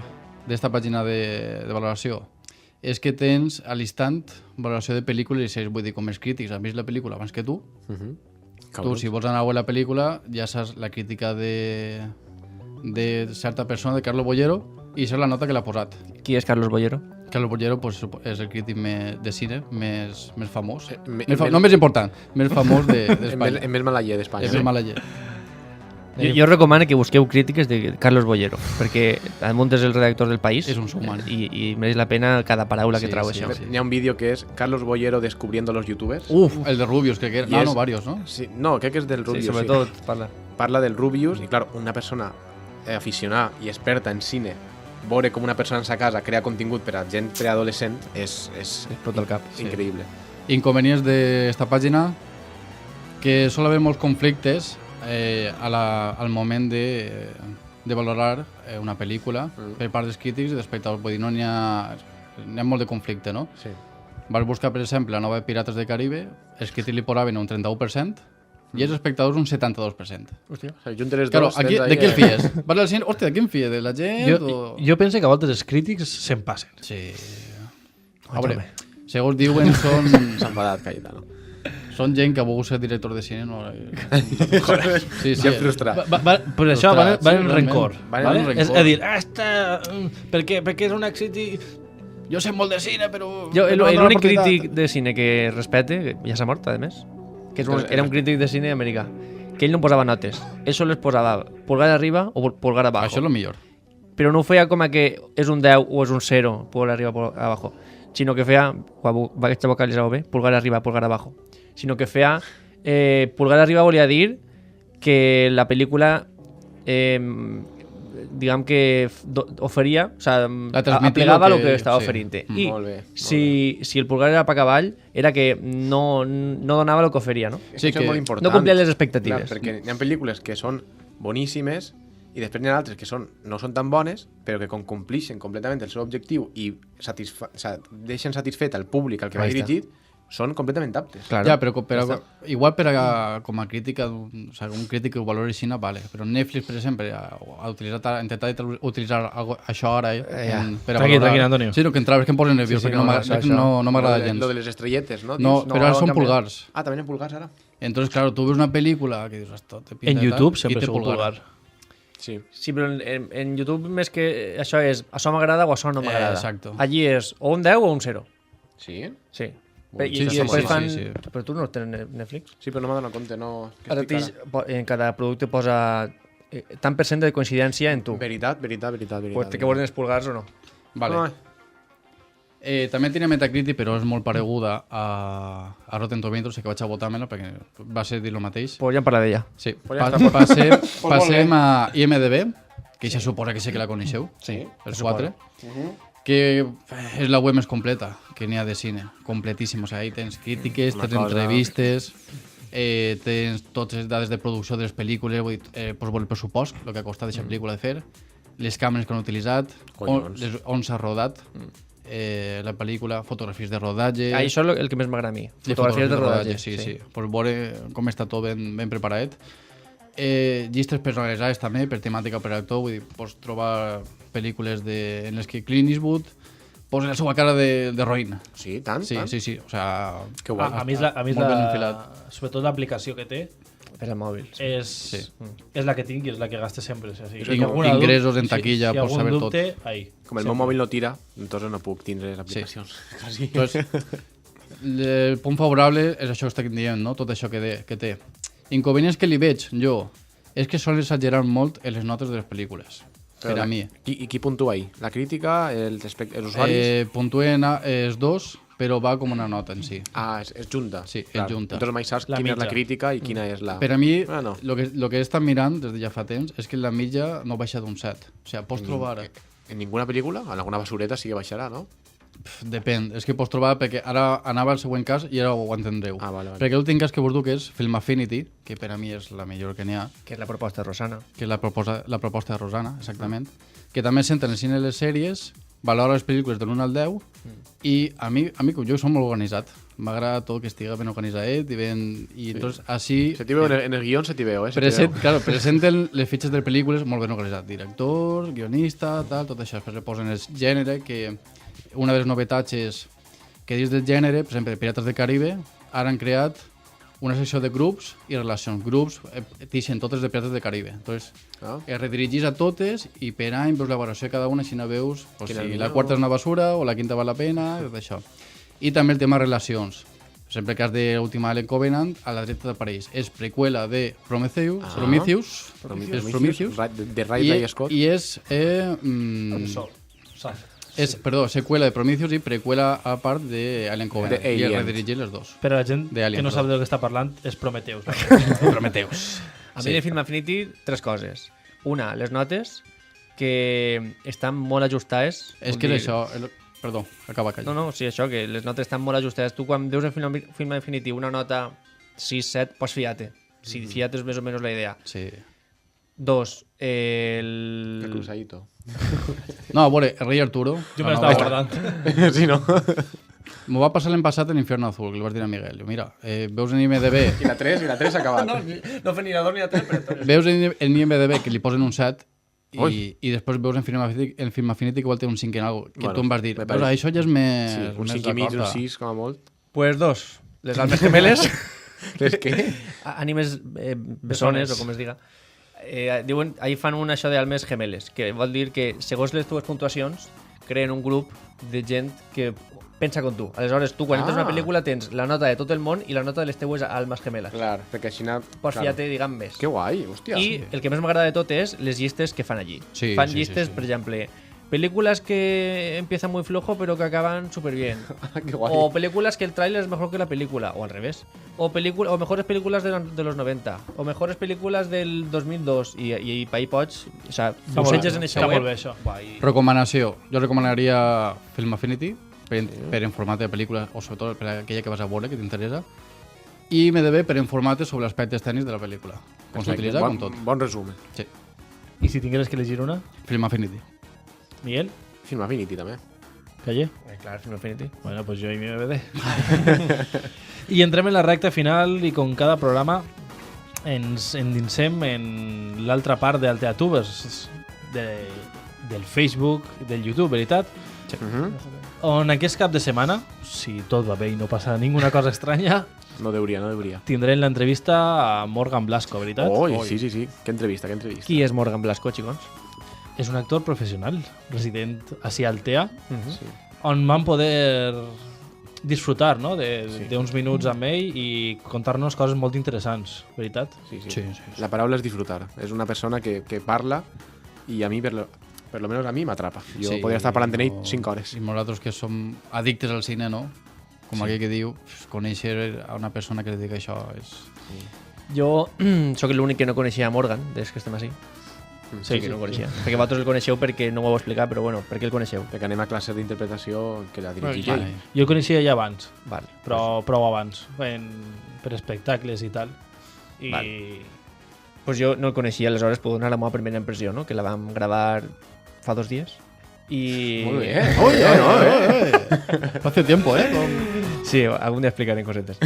d'esta pàgina de valoració? És que tens a l'instant valoració de pel·lícules i sèries. Vull dir, com els crítics han vist la pel·lícula abans que tu, tu, si vols anar a veure la pel·lícula, ja saps la crítica de certa persona, de Carlos Bollero, i saps la nota que l'ha posat. Qui és Carlos Bollero? Carlos Bollero pues, és el crític de cine més famós. més- No més important, més famós d'Espanya. En més malaller d'Espanya. És més malaller. Jo recomano que busqueu crítiques de Carlos Bollero, perquè damunt és el redactor del País És un showman. i mereix la pena cada paraula que Sí, trau sí, això. sí. N'hi ha un vídeo que és Carlos Bollero descubriendo los youtubers. Uf, el de Rubius, crec que era. I No, és- no, varios, ¿no? Sí, no, crec que és del Sí, Rubius. sobretot parla. Parla del Rubius i, clar, una persona aficionada i experta en cine veure com una persona en sa casa crea contingut per a gent preadolescent és Explota el cap. increïble. Inconvenients d'esta pàgina, que sol haver molts conflictes al moment de valorar una pel·lícula per part dels crítics i d'espectadors. Vull dir, no n'hi ha molt de conflicte, no? Sí. Vas buscar, per exemple, la nova de Pirates del Caribe, els crítics li posaven un 31% i els espectadors un 72%. Hòstia, o sigui, juntes les Claro, dos... aquí, tens ahí, de què el fies? Vas al cine, hòstia, de què em fies? De la gent? Jo penso que a voltes els crítics se'n passen. Sí. A veure, segons diuen, S'ha enfadat, Cayetano. són gent que ha volgut ser director de cine. No? Joder, Sí, sí. ja frustrat. Per això van Frustrat, en sí, rencor. realment. Vale? Van en És rencor. a dir, perquè és un èxit. Jo sé molt de cine, però... Jo, però no l'únic l'oportunitat. crític de cine que respecte, ja s'ha mort, a més, que era un crític de cine americà, que ell no posava notes. Ell sols posava pulgar arriba o pulgar abajo. Això és el millor. Però no ho feia com a que és un 10 o és un 0, pulgar arriba, pulgar abajo, sinó que feia, aquesta vocalitzava bé, pulgar arriba, pulgar abajo, sinó que feia, pulgar arriba volia dir que la pel·lícula diguem que oferia, o sigui, La transmetia aplegava el el que- que estava sí. oferint-te. I Molt bé, molt si el pulgar era per avall, era que no donava el que oferia, no? És Sí, que això que és molt important. no complia les expectatives. Clar, perquè hi ha pel·lícules que són boníssimes i després n'hi ha altres que no són tan bones, però que com complixen completament el seu objectiu i deixen satisfet al públic al que va Ahí està. dirigit, són completament aptes. Claro. Ja, però igual com a crítica, o sigui, un crític que ho valori així, vale. Però Netflix, per exemple, ha intentat utilitzar això ara per a Tranquil, Antonio. Sí, no, que entrava, és que em posa nerviós, Sí, perquè no, no m'agrada Lo de- gens. Lo de les estrelletes, no? No, Dius? però ara ho han són canviat. pulgars. Ah, també en pulgars ara? Entonces, claro, tu ves una pel·lícula que dius, esto te pinta En de tal, YouTube i sempre té és un pulgar. Sí. Sí, però en YouTube més que això és això m'agrada o això no m'agrada. Exacto. Allí és o un 10 o un 0. Sí? Sí. Bueno, I sí, després sí, fan... sí. Però tu no tens Netflix? Sí, però no m'ha donat compte, no... que Ara estic en cada producte posa tant per cent de coincidència en tu. Veritat. Pues té que veure els pulgars o no. Vale. No, També tiene Metacritic, però és molt pareguda a Rotten Tomatoes, que vaig a votar-me-la perquè va ser dir el mateix. Pues ja en parla d'ella. Sí, Pues ja està. passem a IMDB, que ja suposa que sí que la coneixeu, Sí, els 4, que és la web més completa que n'hi ha de cine, completíssim. O sigui, ahí tens crítiques, Una tens cosa- entrevistes, tens totes les dades de producció de les pel·lícules, vull dir, pots veure el pressupost, el que ha costat aquesta pel·lícula de fer, les càmeres que han utilitzat, Collons. on s'ha rodat la pel·lícula, fotografies de rodatge... Això és el que més m'agrada a mi. Sí, Fotografies de rodatge. sí. Pues veure com està tot ben preparat. Llistes personalitzades també, per temàtica o per actor. Vull dir, pots trobar pel·lícules en les que Clint Eastwood posen la seva cara de roïn. Sí, tant, Sí, tant. sí, o sea... Que guai. A mi és molt ben enfilat. sobretot l'aplicació que té Per al mòbil. Sí. és la que tinc i és la que gaste sempre. O sigui, Tinc ingressos en taquilla, si pots saber tot. dubte, ahí. Com el meu mòbil no tira, entonces no puc tindre les aplicacions. Quasi. Entonces, el punt favorable és això que estic dient, no? Tot això que té. Inconvenients que li veig, jo, és que sol exagerar molt en les notes de les pel·lícules. Per a mi. I qui puntua ahí? La crítica, els usuaris? Puntuen els dos, però va com una nota en si. Ah, és junta. Sí, Clar. és junta. Entonces mai saps La quina és la mitja. crítica i quina és la... Per a mi, Bueno. lo que he estat mirant des de ja fa temps és que la mitja no baixa d'un 7. O sigui, pots trobar... En ninguna pel·lícula? En alguna basureta sí que baixarà, no? Depèn, és que pots trobar, perquè ara anava al següent cas i ara ho entendreu. Ah, vale. Perquè l'últim cas que vos duc és Film Affinity, que per a mi és la millor que n'hi ha, Que és la proposta de Rosana. que és la proposta de Rosana, exactament, que també senten el cine i les sèries, valora les pel·lícules de l'1 al 10, i a mi com jo som molt organitzat. M'agrada tot que estiga ben organitzadet i ben... I entonces, així... Se t'hi veu en el guió, se t'hi veu, se t'hi veu. Presenten les fitxes de pel·lícules molt ben organitzat. Director, guionista, tal, tot això. Després posen el gènere, que una de les novetats és que dins del gènere, per exemple, Pirates del Caribe, ara han creat una secció de grups i relacions. Grups tixen totes de Pirates del Caribe. Entonces, es redirigís a totes i per any veus la valoració de cada una, si no veus pues, si la quarta és una basura o la quinta val la pena, tot això. I també el tema relacions. Per exemple, el cas de l'última Alien Covenant, a la dreta apareix. És preqüela de Prometheus, De Ridley Scott. i és... Perdó, seqüela de Prometheus i preqüela a part d'Alien Covenant. I es redirigir les dos. Per a la gent De Alien, que no perdó. sap del que està parlant, és Prometheus. Prometheus. A mi de Film Affinity, tres coses. Una, les notes, que estan molt ajustades. És Vol que dir- és això... Perdó, acaba callant. No, sí, això, que les notes estan molt ajustades. Tu quan veus en Film Affinity una nota 6-7, pots fiar-te. Si fiat és més o menys la idea. Sí. Dos, El el... cruzadito. No, a veure, el rei Arturo... Jo me l'estava guardant. Sí, no? M'ho va passar l'any passat en Infierno Azul, que li vaig dir a Miguel. Diu, mira, veus en IMDB... I la 3 s'ha acabat. No fent ni la 2 ni la 3, però... Veus en IMDB que li posen un 7 i després veus en Film Affinity que igual té un 5 en algo, que Bueno, tu em vas dir, me però pareix. això ja és més... Sí, un més 5 i mig, un d'acord. 6, com a molt. Pues dos, les almes gemeles, És que... ànimes bessones, o com es diga. Diuen, ahí fan un això d'almes gemeles, que vol dir que segons les teves puntuacions creen un grup de gent que pensa com tu. Aleshores, tu quan entres a una pel·lícula tens la nota de tot el món i la nota de les teues almes gemeles. Clar, perquè així... Pots fiar-te, diguem, més. Que guai, hòstia. I el que més m'agrada de tot és les llistes que fan allí. Sí, fan sí, llistes, sí. per exemple, películas que empiezan muy flojo pero que acaban súper bien. Que guai. O películas que el tráiler es mejor que la película, o al revés. O mejores películas de los 90, o mejores películas del 2002, i per ahí pots... O sea, busseges en Està eixa molt web. bé, això. Recomanació. Jo recomanaria Film Affinity per en format de pel·lícula, o sobretot per aquella que vas a veure, que t'interessa. I IMDB per en format sobre aspectes tècnics de la pel·lícula. Com s'utilitza, com tot. Bon resum. Sí. I si tingueres que elegir una, Film Affinity. Miguel, Film Affinity, també. Calle. Clar, Film Affinity. Bueno, pues yo y mi BBD. I entrem en la recta final i com cada programa ens endinsem en l'altra part del Teatubers del Facebook, del YouTube, veritat? On aquest cap de setmana, si tot va bé i no passa ninguna cosa estranya, No deuria. tindrem l'entrevista a Morgan Blasco, veritat? Sí. Que entrevista. Qui és Morgan Blasco, xicons? És un actor professional, resident a Altea, Sí. on vam poder disfrutar, no? d'uns minuts amb ell i contar-nos coses molt interessants, veritat? Sí. Sí. La paraula és disfrutar. És una persona que parla i a mi, per lo menos a mi, m'atrapa. Jo podria estar parlant amb ell 5 hores. I nosaltres que som addictes al cine, no? Com aquell que diu, conèixer a una persona que es dedica a això és... Jo sóc l'únic que no coneixia a Morgan, des que estem així. Sí, que no el coneixia. Perquè vosaltres el coneixeu perquè no ho heu explicat, però bueno, per què el coneixeu? Perquè anem a classes d'interpretació que la dirigeix Vale. ell. Jo el coneixia ja abans, Vale. però prou abans, per espectacles i tal. I Pues jo no el coneixia, aleshores puc donar la meva primera impressió, no? Que la vam gravar fa 2 dies. I... Molt bé. Hace tiempo, ¿eh? Sí, algun dia explicaré cosetes.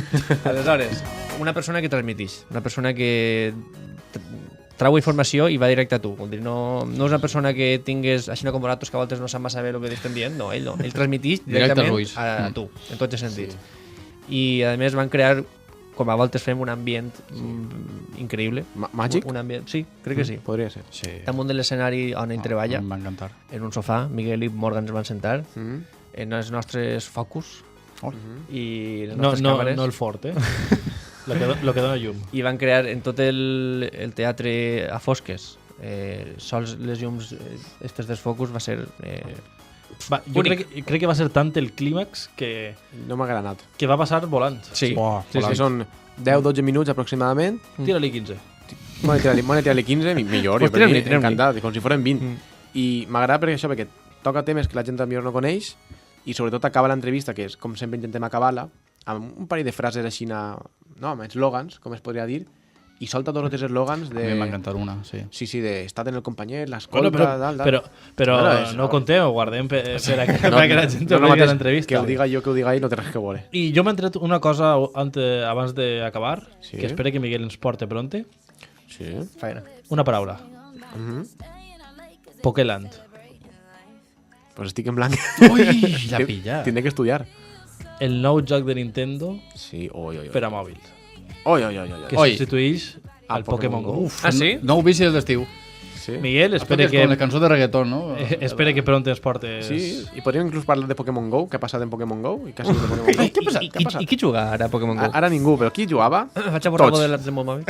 Aleshores, una persona que transmitix, una persona que trau informació i va directe a tu. Vull dir, no és una persona que tingués així com nosaltres que a voltes no sap massa bé el que estem dient, no, ell no. Ell transmitix directament a tu, en tots els sentits. I a més van crear, com a voltes fem, un ambient increïble. Màgic? Un ambient, sí, crec que sí. Podria ser. Sí. Damunt de l'escenari on ell treballa, Em va encantar. en un sofà, Miguel i Morgan es van sentar, en els nostres focus i les nostres càmeres. No el fort, lo que dona llum. I van crear en tot el teatre a fosques. Sols les llums estes dels focus va ser Jo crec que va ser tant el clímax que No m'ha agradat. va passar volant. Sí. Sí, són 10-12 minuts aproximadament. Tira-li 15. M'ho tirar-li 15, millor. Pues Jo per mi tirem-li. encantat, com si foren 20. I m'agrada perquè toca temes que la gent millor no coneix i sobretot acaba l'entrevista, que és com sempre intentem acabar-la, amb un parell de frases així, amb eslògans, com es podria dir, i solta tots els eslògans A mi em va encantar una, sí. Sí, de estat en el companyet, l'escolta, Però Bueno, no ho conteu, ho guardem per a que la gent ho vegi a l'entrevista. Que ho diga jo, que ho diga ell, no té res que veure. I jo m'he entret una cosa abans d'acabar, Sí. que espero que Miguel ens porte pronte. Sí. Faena. Una paraula. Pokéland. Pues estic en blanc. Ui, la pilla. Tindré que estudiar. El nou joc de Nintendo Sí, oi. per a mòbil. Oi. Que Oi. substitueix al Pokémon Go. Ah, sí? No ho vist des d'estiu. Sí. Miguel, espero Con la que, cançó de reggaeton, no? espero que pronte ens portes... Sí, i podríem inclús parlar de Pokémon GO, què ha passat en Pokémon GO i què ha sigut de Pokémon GO. Què ha passat? Què ha passat? I qui juga ara a Pokémon GO? Ara ningú, però qui jugava? Vaig a borrar Tots. algo de l'altre mòbil.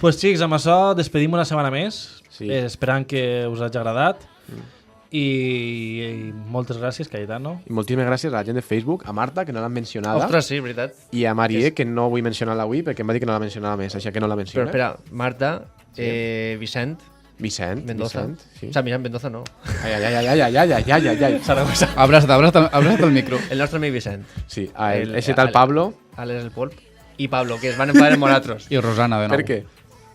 Pues xics, amb això despedim una setmana més, Sí. esperant que us hagi agradat. I moltes gràcies, Cayetano. I moltíssimes gràcies a la gent de Facebook, a Marta, que no l'han mencionada, Ostres, sí, veritat. i a Marie, que no vull mencionar-la avui, perquè em va dir que no la mencionava més, així que no la Però menciona. espera, Marta, Vicent Vicent, Mendoza. Vicent, sí. O sea, Vicent Mendoza no. Ai. Saragossa. Abraça't el micro. El nostre amic Vicent. Sí, ese tal Pablo, Alex el Polp. I Pablo, que es van enfadar amb nosaltres. I Rosana, de nou. per què?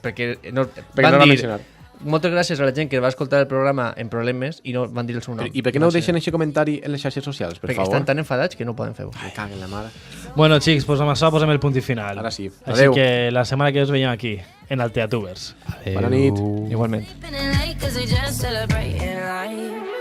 Perquè no, Perquè van no l'ha dir mencionat. moltes gràcies a la gent que va escoltar el programa en problemes i no van dir el seu nom. I per què no ho deixen aquest comentari en les xarxes socials, per Perquè favor? estan tan enfadats que no poden fer-ho. Me caguen la mare. Bueno, xics, pues amb això posem el punt i final. Ara sí. Així Adeu. que la setmana que ve us veiem aquí, en el Teatubers. Bona nit. Igualment. Spinning late 'cause we just celebrating life.